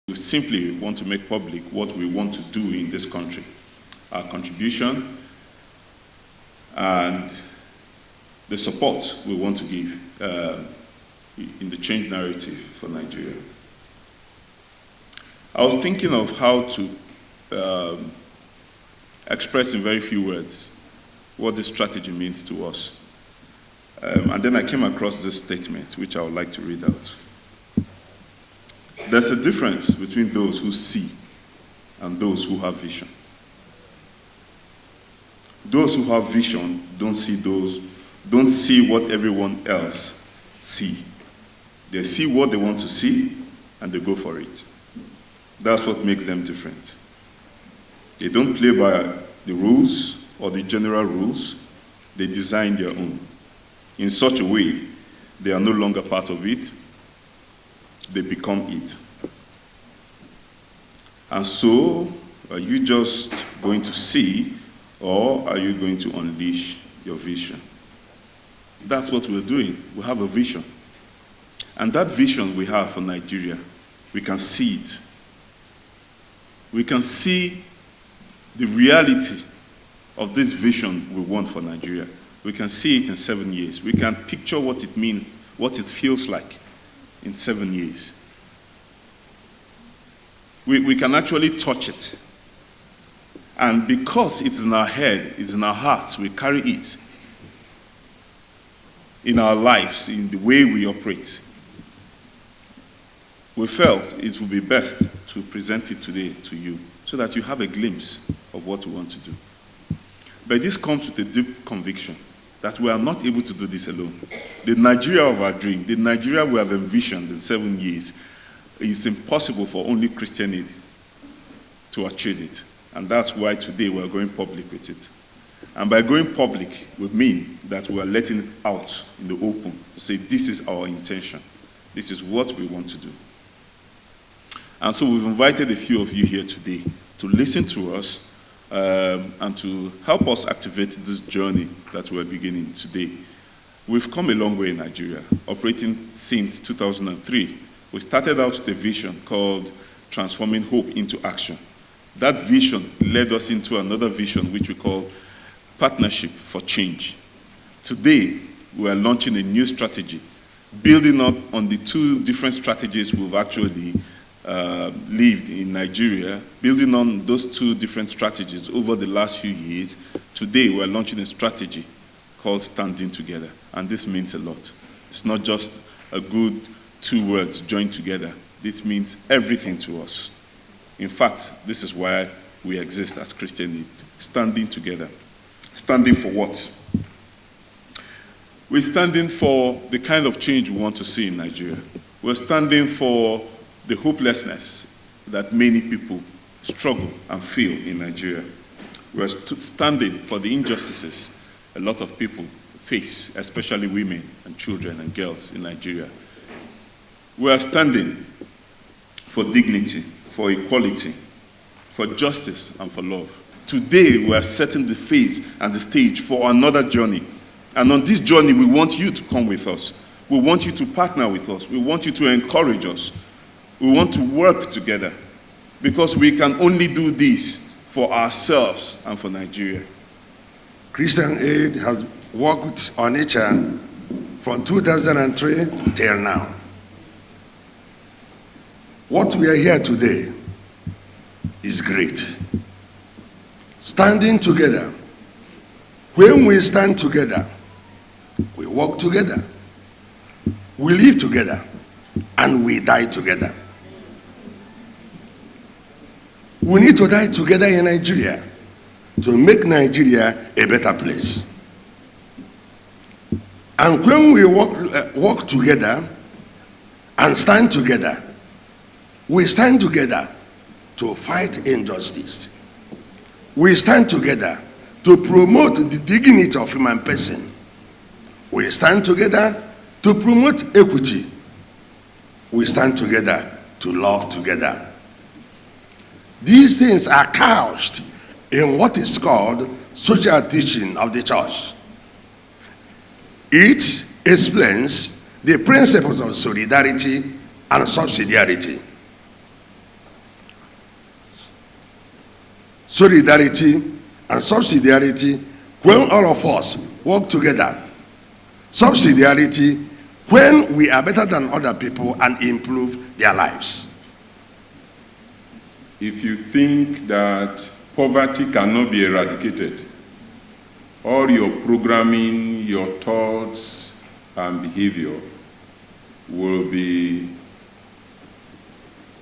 We simply want to make public what we want to do in this country, our contribution and the support we want to give in the change narrative for Nigeria. I was thinking of how to express in very few words what this strategy means to us. And then I came across this statement, which I would like to read out. There's a difference between those who see and those who have vision. Those who have vision don't see what everyone else see. They see what they want to see and they go for it. That's what makes them different. They don't play by the rules or the general rules. They design their own. In such a way, they are no longer part of it. They become it. And so, are you just going to see, or are you going to unleash your vision? That's what we're doing. We have a vision. And that vision we have for Nigeria, we can see it. We can see the reality of this vision we want for Nigeria. We can see it in 7 years. We can picture what it means, what it feels like in 7 years. We can actually touch it. And because it's in our head, it's in our hearts, we carry it in our lives, in the way we operate. We felt it would be best to present it today to you so that you have a glimpse of what we want to do. But this comes with a deep conviction that we are not able to do this alone. The Nigeria of our dream, the Nigeria we have envisioned in 7 years, it's impossible for only Christianity to achieve it. And that's why today we're going public with it. And by going public, we mean that we are letting it out in the open to say this is our intention. This is what we want to do. And so we've invited a few of you here today to listen to us and to help us activate this journey that we're beginning today. We've come a long way in Nigeria, operating since 2003. We started out with a vision called Transforming Hope into Action. That vision led us into another vision which we call Partnership for Change. Today, we are launching a new strategy, building up on the 2 different strategies we've actually lived in Nigeria, building on those 2 different strategies over the last few years. Today, we're launching a strategy called Standing Together, and this means a lot. It's not just a good 2 words joined together. This means everything to us. In fact, this is why we exist as Christians, standing together. Standing for what? We're standing for the kind of change we want to see in Nigeria. We're standing for the hopelessness that many people struggle and feel in Nigeria. We're standing for the injustices a lot of people face, especially women and children and girls in Nigeria. We are standing for dignity, for equality, for justice, and for love. Today, we are setting the phase and the stage for another journey. And on this journey, we want you to come with us. We want you to partner with us. We want you to encourage us. We want to work together because we can only do this for ourselves and for Nigeria. Christian Aid has worked on it from 2003 till now. What we are here today is great. Standing together. When we stand together, we walk together, we live together, and we die together. We need to die together in Nigeria to make Nigeria a better place. And when we walk together and stand together, we stand together to fight injustice. We stand together to promote the dignity of human person. We stand together to promote equity. We stand together to love together. These things are couched in what is called social teaching of the church. It explains the principles of solidarity and subsidiarity. solidarity, and subsidiarity when all of us work together. Subsidiarity when we are better than other people and improve their lives. If you think that poverty cannot be eradicated, all your programming, your thoughts, and behavior will be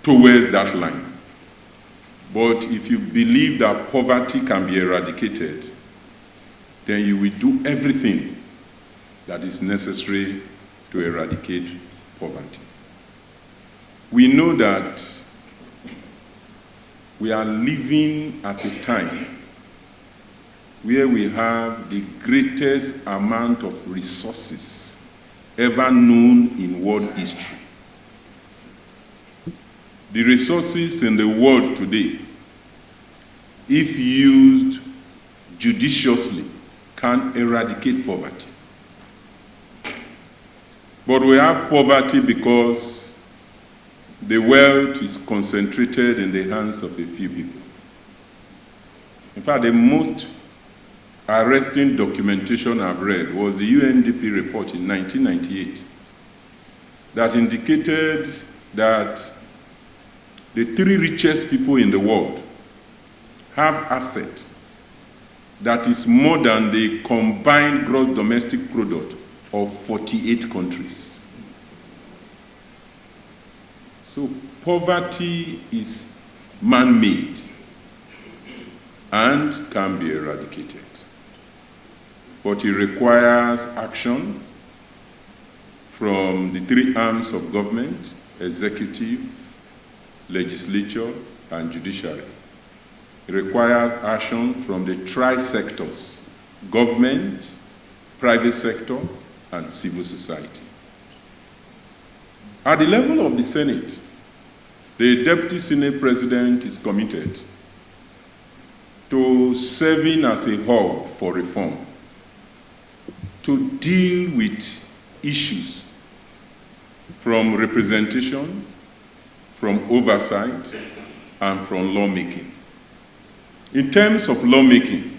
towards that line. But if you believe that poverty can be eradicated, then you will do everything that is necessary to eradicate poverty. We know that we are living at a time where we have the greatest amount of resources ever known in world history. The resources in the world today, if used judiciously, can eradicate poverty. But we have poverty because the wealth is concentrated in the hands of a few people. In fact, the most arresting documentation I've read was the UNDP report in 1998 that indicated that the 3 richest people in the world have assets that is more than the combined gross domestic product of 48 countries. So poverty is man-made and can be eradicated. But it requires action from the 3 arms of government: executive, legislature, and judiciary. It requires action from the tri-sectors: government, private sector, and civil society. At the level of the Senate, the Deputy Senate President is committed to serving as a hub for reform, to deal with issues from representation, from oversight, and from lawmaking. In terms of lawmaking,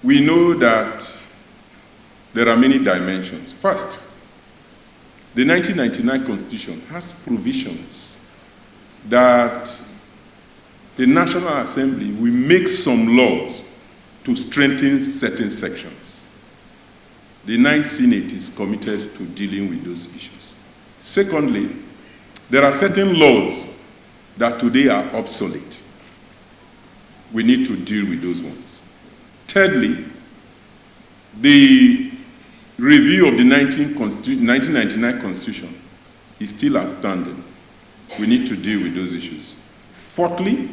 we know that there are many dimensions. First, the 1999 Constitution has provisions that the National Assembly will make some laws to strengthen certain sections. The 9th Senate is committed to dealing with those issues. Secondly, there are certain laws that today are obsolete. We need to deal with those ones. Thirdly, the review of the 1999 Constitution is still outstanding. We need to deal with those issues. Fourthly,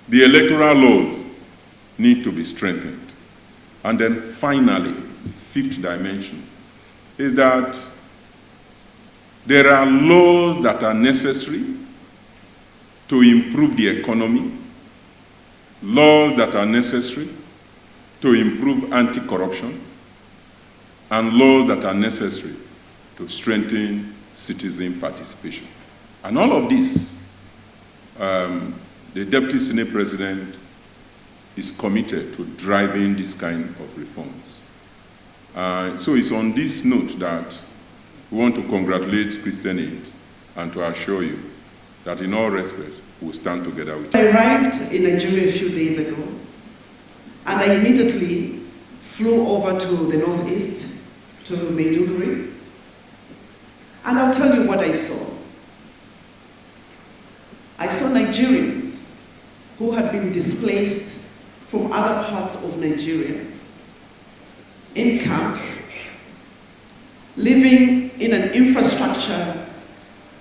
the electoral laws need to be strengthened. And then finally, the 5th dimension is that there are laws that are necessary to improve the economy, laws that are necessary to improve anti-corruption, and laws that are necessary to strengthen citizen participation. And all of this, the Deputy Senate President is committed to driving this kind of reforms. So it's on this note that we want to congratulate Christian Aid and to assure you that in all respects, we'll stand together with you. I arrived in Nigeria a few days ago, and I immediately flew over to the northeast, to Maiduguri, and I'll tell you what I saw. I saw Nigerians who had been displaced from other parts of Nigeria in camps, living in an infrastructure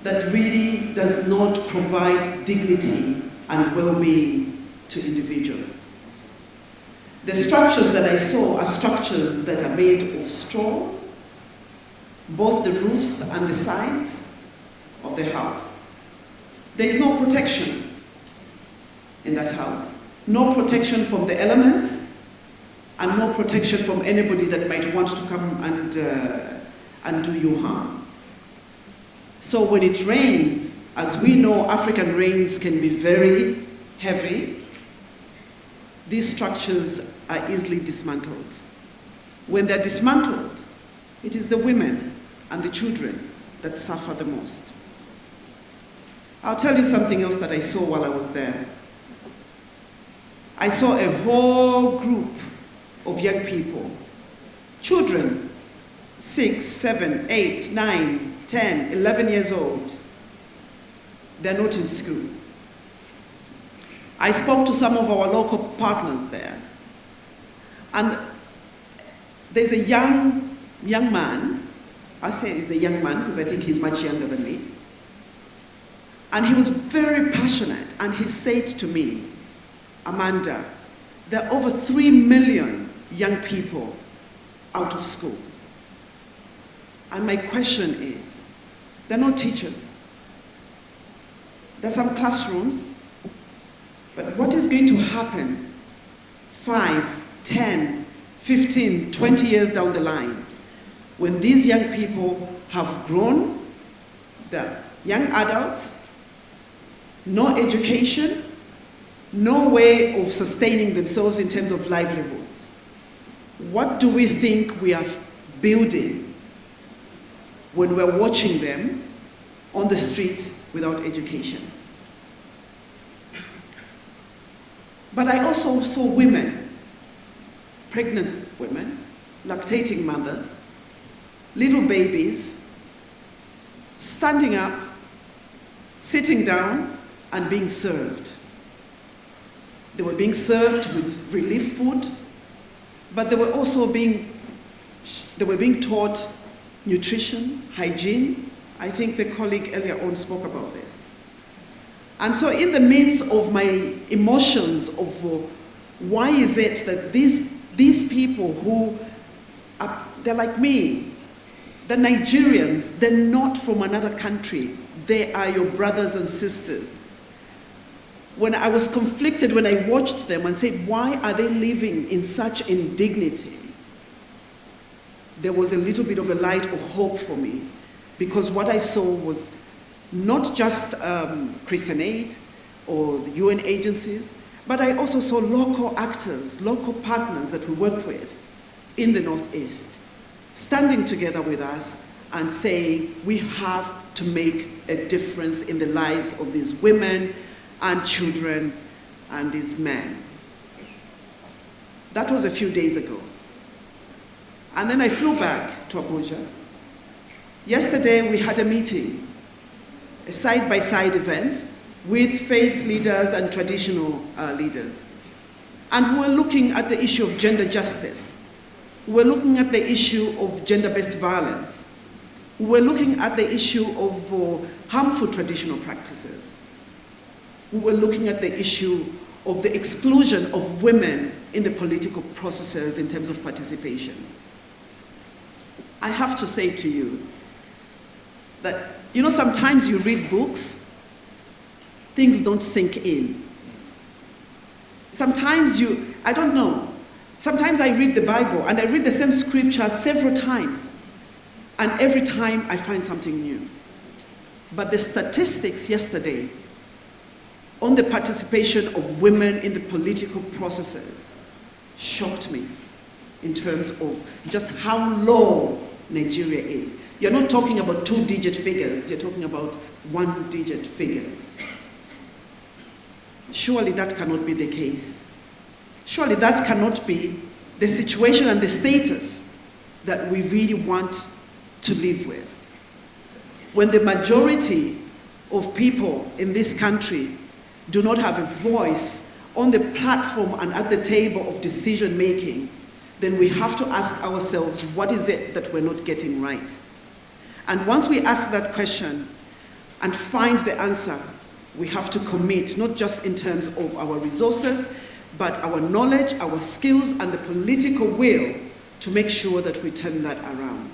that really does not provide dignity and well-being to individuals. The structures that I saw are structures that are made of straw, both the roofs and the sides of the house. There is no protection in that house. No protection from the elements, and no protection from anybody that might want to come and do you harm. So when it rains, as we know, African rains can be very heavy, these structures are easily dismantled. When they're dismantled, it is the women and the children that suffer the most. I'll tell you something else that I saw while I was there. I saw a whole group of young people, children, 6, 7, 8, 9, 10, 11 years old. They're not in school. I spoke to some of our local partners there, and there's a young man. I say he's a young man because I think he's much younger than me. And he was very passionate, and he said to me, Amanda, there are over 3 million young people out of school. And my question is, there are no teachers. There are some classrooms, but what is going to happen 5, 10, 15, 20 years down the line when these young people have grown, they're young adults, no education, no way of sustaining themselves in terms of livelihoods? What do we think we are building when we're watching them on the streets without education? But I also saw women, pregnant women, lactating mothers, little babies, standing up, sitting down, and being served. They were being served with relief food, but they were also being taught nutrition, hygiene. I think the colleague earlier on spoke about this. And so in the midst of my emotions of why is it that these people who are, they're like me, they're Nigerians, they're not from another country, they are your brothers and sisters. When I was conflicted, when I watched them and said, why are they living in such indignity? There was a little bit of a light of hope for me, because what I saw was not just Christian Aid or the UN agencies, but I also saw local actors, local partners that we work with in the Northeast, standing together with us and saying, we have to make a difference in the lives of these women and children and these men. That was a few days ago. And then I flew back to Abuja. Yesterday we had a meeting, a side-by-side event with faith leaders and traditional leaders. And we were looking at the issue of gender justice. We were looking at the issue of gender-based violence. We were looking at the issue of harmful traditional practices. We were looking at the issue of the exclusion of women in the political processes in terms of participation. I have to say to you that, you know, sometimes you read books, things don't sink in. Sometimes I don't know, sometimes I read the Bible and I read the same scripture several times, and every time I find something new. But the statistics yesterday on the participation of women in the political processes shocked me in terms of just how low Nigeria is. You're not talking about 2-digit figures, you're talking about 1-digit figures. Surely that cannot be the case. Surely that cannot be the situation and the status that we really want to live with. When the majority of people in this country do not have a voice on the platform and at the table of decision making, then we have to ask ourselves, what is it that we're not getting right? And once we ask that question and find the answer, we have to commit, not just in terms of our resources, but our knowledge, our skills, and the political will to make sure that we turn that around.